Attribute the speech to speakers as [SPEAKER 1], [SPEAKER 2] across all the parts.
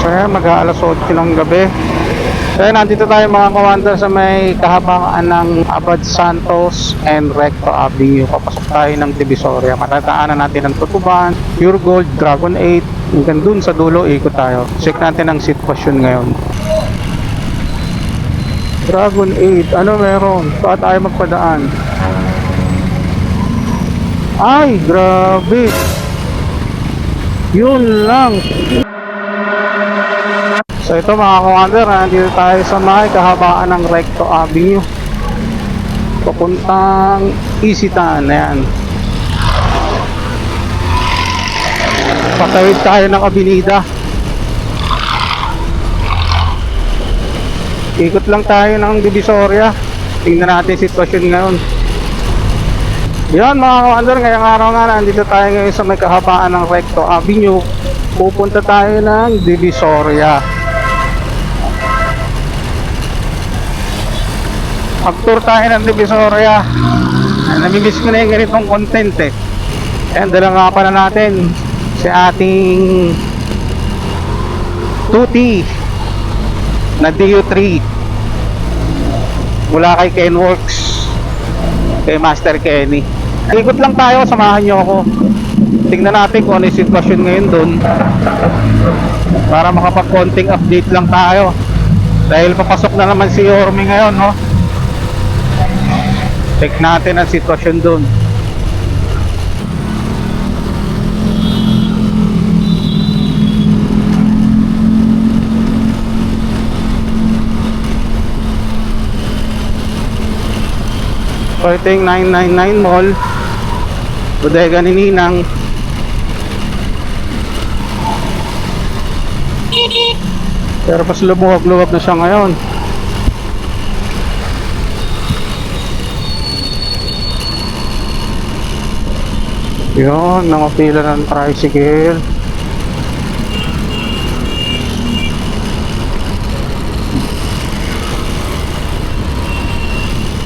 [SPEAKER 1] Kaya mag-aalas 8 ng gabi. Kaya nandito tayo mga kawander sa may kahabaan ng Abad Santos and Recto Avenue. Papasok tayo ng Divisoria. Matataanan natin ng Tutuban, Pure Gold, Dragon 8. Hanggang dun sa dulo, ikot tayo. Check natin ang sitwasyon ngayon. Dragon 8, ano meron? Saan tayo magpadaan? Ay, grabe. Yun lang. So ito mga kawander, nandito tayo sa may kahabaan ng Recto Avenue papuntang Isitan. Ayan, patawid tayo ng Avenida. Ikot lang tayo ng Divisoria. Tingnan natin sitwasyon ngayon. Yan mga kawander, ngayong araw nga nandito tayo ngayon sa may kahabaan ng Recto Avenue. Pupunta tayo ng Divisoria. Mag-tour tayo ng Divisoria. Namimiss ko na yung ganitong content eh. Ayan, dala nga pa na natin si ating Tuti na DU3 mula kay Kenworks, kay Master Kenny. Ikot lang tayo, samahan nyo ako. Tingnan natin kung ano yung sitwasyon ngayon dun, para makapag-konting update lang tayo. Dahil papasok na naman si Yorme ngayon, no? Check natin ang sitwasyon dun. So ito yung 999 Mall, bodega ni Ninang. Pero mas lumuwag-luwag na siya ngayon. Yun, nakapila ng tricycle.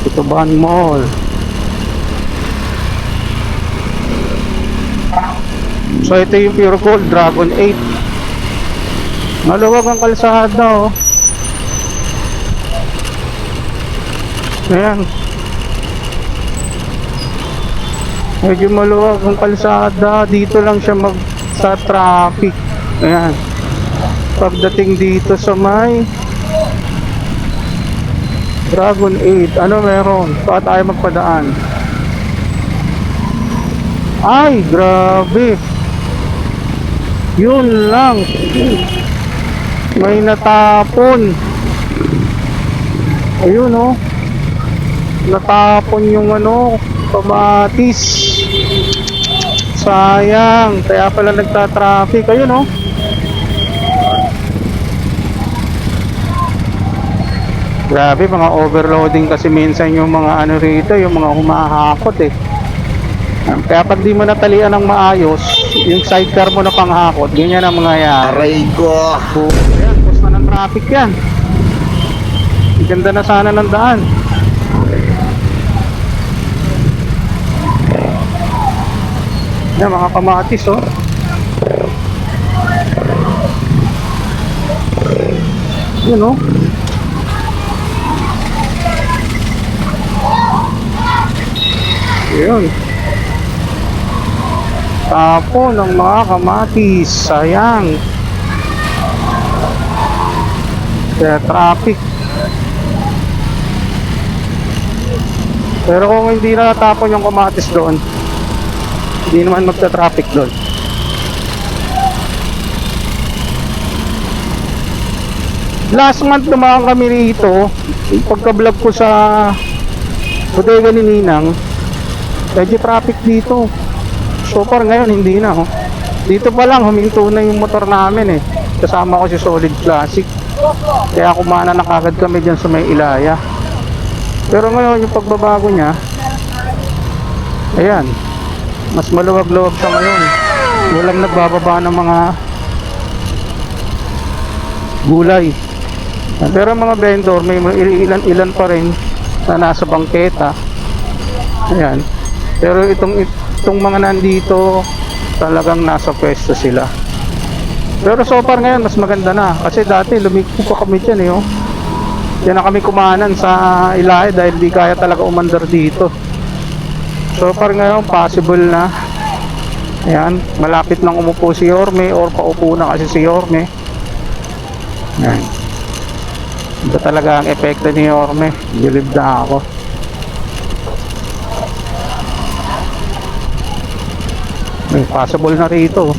[SPEAKER 1] Tutuban Mall. So ito yung Pure Gold, Dragon 8. Maluwag ang kalsada, oh. Ayan, medyo maluwag ang kalsada. Dito lang siya sa traffic. Ayan, pagdating dito sa may Dragon 8, ano meron? Saan tayo magpadaan? Ay, grabe. Yun lang, may natapon. Ayun, oh, natapon yung ano, kamatis. Sayang, kaya pala nagta-traffic. Ayun, oh. Grabe, mga overloading kasi minsan yung mga ano rito, yung mga humahakot eh. Kaya pag di mo natalian ng maayos, yung sidecar mo na panghakot, ganyan ang mangyayari.
[SPEAKER 2] Aray ko!
[SPEAKER 1] Ayan, post na ng traffic yan. Ganda na sana ng daan. Yan, mga kamatis, oh. Yun, oh. Yun. Tapo ng mga kamatis. Sayang. Kaya traffic. Pero kung hindi na natapon yung kamatis doon, hindi naman magta-traffic doon. Last month dumaan kami rito. Pagka-vlog ko sa bodega ni Ninang, medyo traffic dito. So far ngayon hindi na, oh. Dito pa lang huminto na yung motor namin eh. Kasama ko si Solid Classic. Kaya kumana na kagad kami dyan sa may Ilaya. Pero ngayon yung pagbabago niya, ayan, mas maluwag-luwag siya ngayon. Walang nagbababa ng mga gulay. Pero mga vendor, may ilan pa rin na nasa bangketa. Ayan. Pero itong mga nandito, talagang nasa pwesto sila. Pero so far ngayon mas maganda na. Kasi dati lumiko pa kami dyan eh. Oh. Yan na kami kumanan sa Ilahe dahil di kaya talaga umandar dito. So far ngayon possible na. Ayan, malapit lang umupo si Yorme or paupo na kasi si Yorme. Ayan. Ito talaga ang epekto ni Yorme. Bilib na ako. May possible na rito.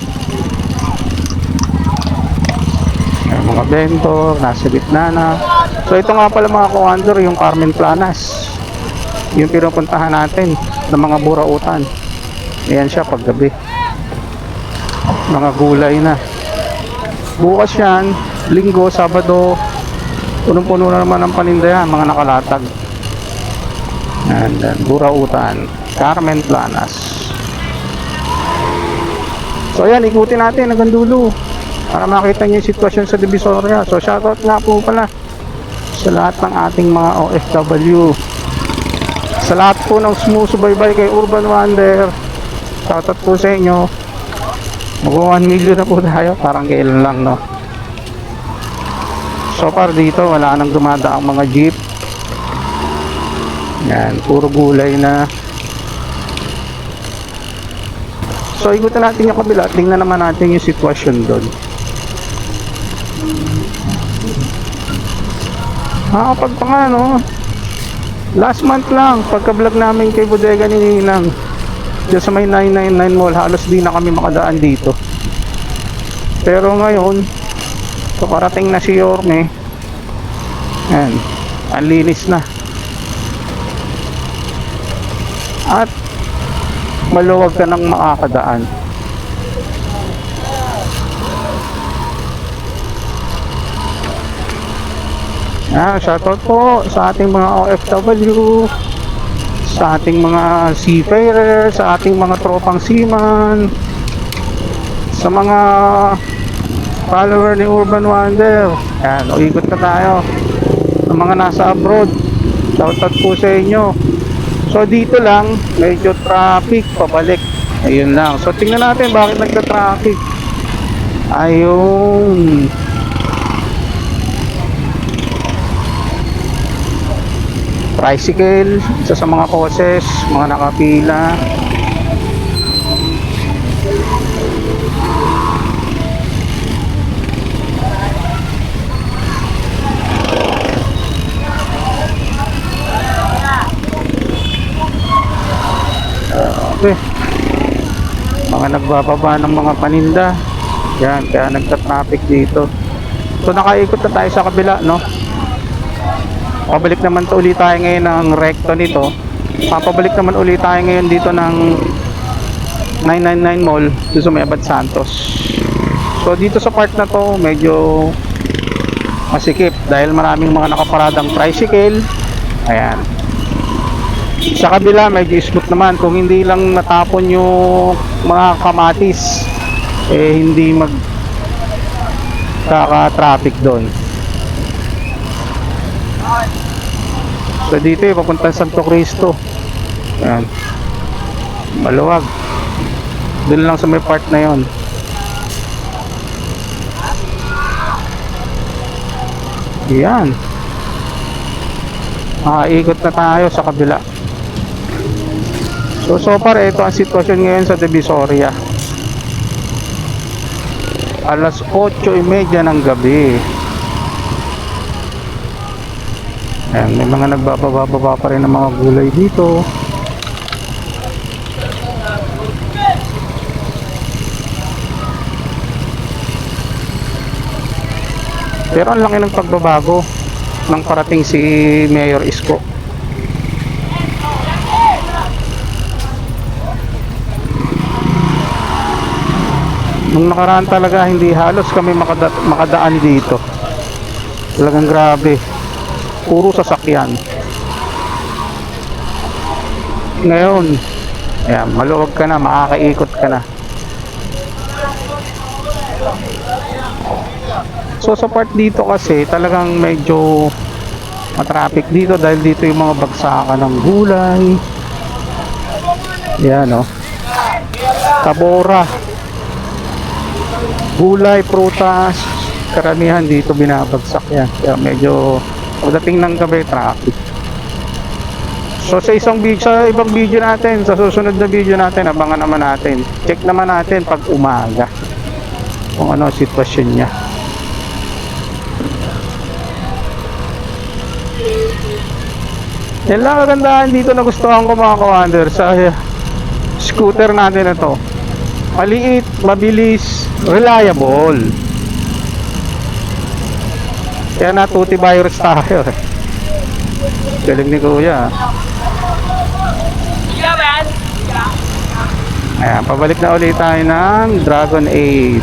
[SPEAKER 1] May mga bento, nasa gitna na. So ito nga pala mga kuwander, yung Carmen Planas. Yung pinupuntahan natin ng mga burautan. Ayan siya paggabi. Mga gulay na. Bukas yan, Linggo, Sabado, punong-puno na naman ang panindahan, mga nakalatag. And then, burautan, Carmen Planas. So ayan, ikutin natin hanggang dulo para makita niyo yung sitwasyon sa Divisoria. So shoutout nga po pala sa lahat ng ating mga OFW, sa lahat po ng sumusubaybay kay Urban Wonder. Shoutout po sa inyo. Mag 1 million na po tayo, parang kailan lang, no? So far dito wala nang dumadaang mga jeep. Yan, puro gulay na. So ikutin natin yung kabila, tingnan naman natin yung sitwasyon doon. Pagpangano, last month lang, pagka-vlog namin kay Bodega ni Ninang, dyan sa may 999 Mall, halos di na kami makadaan dito. Pero ngayon, so parating na si Yorme, ayan, ang linis na. At maluwag ka nang makakadaan. Shoutout po sa ating mga OFW, sa ating mga seafarer, sa ating mga tropang seaman, sa mga follower ni Urban Wonder. Yan, ikot ka tayo. Ang mga nasa abroad, shoutout po sa inyo. So dito lang, medyo traffic pabalik. Ayun lang. So tingnan natin bakit nagka-traffic. Ayun. Tricycle, isa sa mga causes, mga nakapila. Okay. Mga nagbababa ng mga paninda. Yan, kaya nagka-traffic dito. So nakaikot na tayo sa kabila, no? Pabalik naman to ulit tayo ngayon ng recto nito. Papabalik naman ulit tayo ngayon dito ng 999 Mall, dito sa may Abad Santos. So dito sa part na to, medyo masikip dahil maraming mga nakaparadang tricycle. Ayan. Sa kabila medyo smooth naman, kung hindi lang natapon yung mga kamatis, eh hindi mag kaka-traffic doon. So dito papunta Santo Cristo. Ayan, maluwag. Doon lang sa may part na yon. Ayan, ikot na tayo sa kabila. So far ito ang sitwasyon ngayon sa Divisoria. Alas 8:30 ng gabi. Ayan, may mga nagbababa pa rin ng mga gulay dito. Pero ang laki ng pagbabago nang parating si Mayor Isko. Nung nakaraan talaga hindi halos kami makadaan dito. Talagang grabe. Puro sasakyan. Ngayon, ayan, maluwag ka na, makakaikot ka na. So sa part dito kasi talagang medyo matraffic dito dahil dito yung mga bagsakan ng gulay. Yan, no. Tabora. Gulay, prutas, karamihan dito binabagsak yan. Kaya medyo pagdating ng gabi, traffic. So sa sa ibang video natin, sa susunod na video natin, abangan naman natin. Check naman natin pag umaga kung ano ang sitwasyon niya. Yan lang kagandahan dito na gustuhan ko mga ka-wonder sa scooter natin na to. Maliit, mabilis, reliable. Kaya natuti virus tayo eh. Galing ni Kuya. Ayan, pabalik na ulit tayo ng Dragon 8.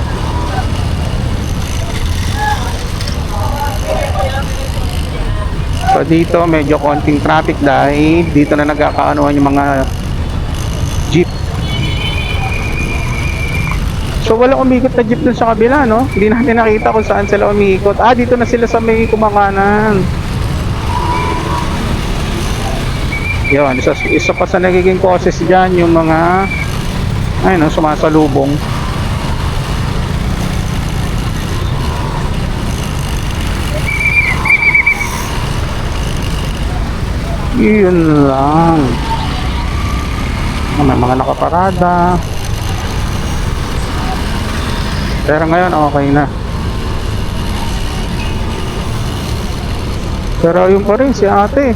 [SPEAKER 1] So dito medyo konting traffic dahil dito na nagkakaanuhan yung mga jeep. So walang umikot na jeep dun sa kabila, no? Hindi natin nakita kung saan sila umikot. Ah, dito na sila sa may kumakanan. Yun, isa pa sa nagiging causes dyan yung mga ayun, sumasalubong. Yun lang. May mga nakaparada. Pero ngayon okay na. Pero yun pa rin si ate.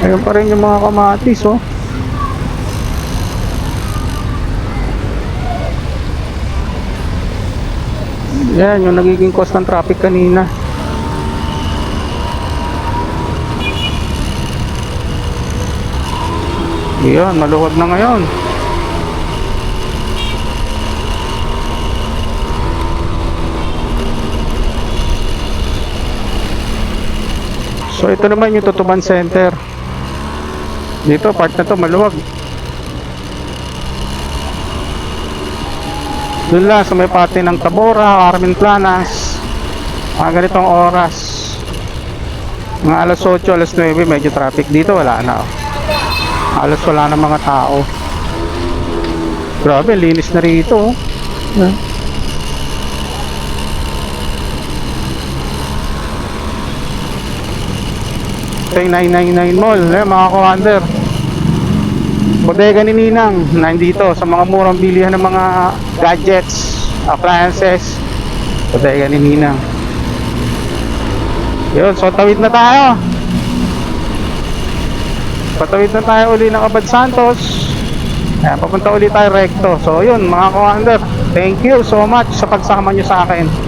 [SPEAKER 1] Ayun pa rin yung mga kamatis, oh. Yan yung nagiging cause ng traffic kanina. Yan, maluwag na ngayon. So ito naman yung Tutuban Center. Dito part na to maluwag. Doon lang sa may parte ng Tabora, Carmen Planas, mga ganitong oras, mga alas 8, alas 9 medyo traffic. Dito wala na, alas wala na mga tao. Grabe, linis na rito, oh. Ito yung 999 Mall, mga ka-wonder. Bodega ni Ninang nandito sa mga murang bilihan ng mga gadgets, appliances. Bodega ni Ninang. Yun, so tawid na tayo. Patawid na tayo uli ng Abad Santos. Ayan, papunta uli tayo recto. So yun mga ka-wonder, thank you so much sa pagsama nyo sa akin.